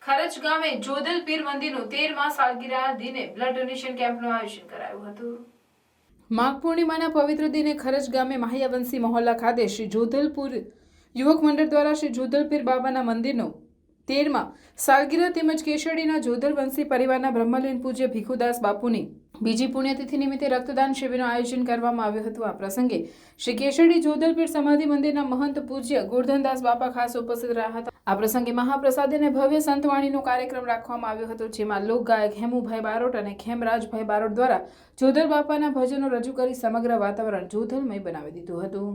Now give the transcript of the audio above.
ખરજ ગામે જોધલ પીર મંદિરનું 13મા સાલગીરા દિને બ્લડ ડોનેશન કેમ્પનું આયોજન કરાયું હતું। માઘ પૂર્ણિમાના પવિત્ર દિને ખરજ ગામે માહ્યાવંશી મહોલ્લા ખાતે શ્રી જોધલપુર યુવક મંડળ દ્વારા શ્રી જોધલપીર બાબાના મંદિરનો 13મા સાલગીરા તેમજ કેશડીના જોધલવંશી પરિવારના બ્રહ્મલીન પૂજ્ય ભીખુદાસ બાપુની બીજી પુણ્યતિથિ નિમિત્તે રક્તદાન શિબિરનું આયોજન કરવામાં આવ્યું હતું। આ પ્રસંગે શ્રી કેશડી જોધલપીર સમાધિ મંદિરના મહંત પૂજ્ય ગોરધનદાસ બાપા ખાસ ઉપસ્થિત રહ્યા હતા। આ પ્રસંગે મહાપ્રસાદ અને ભવ્ય સંતવાણીનો કાર્યક્રમ રાખવામાં આવ્યો હતો, જેમાં લોકગાયક હેમુભાઈ બારોટ અને ખેમરાજભાઈ બારોટ દ્વારા જોધલ બાપાના ભજનો રજૂ કરી સમગ્ર વાતાવરણ જોધલમય બનાવી દીધું હતું।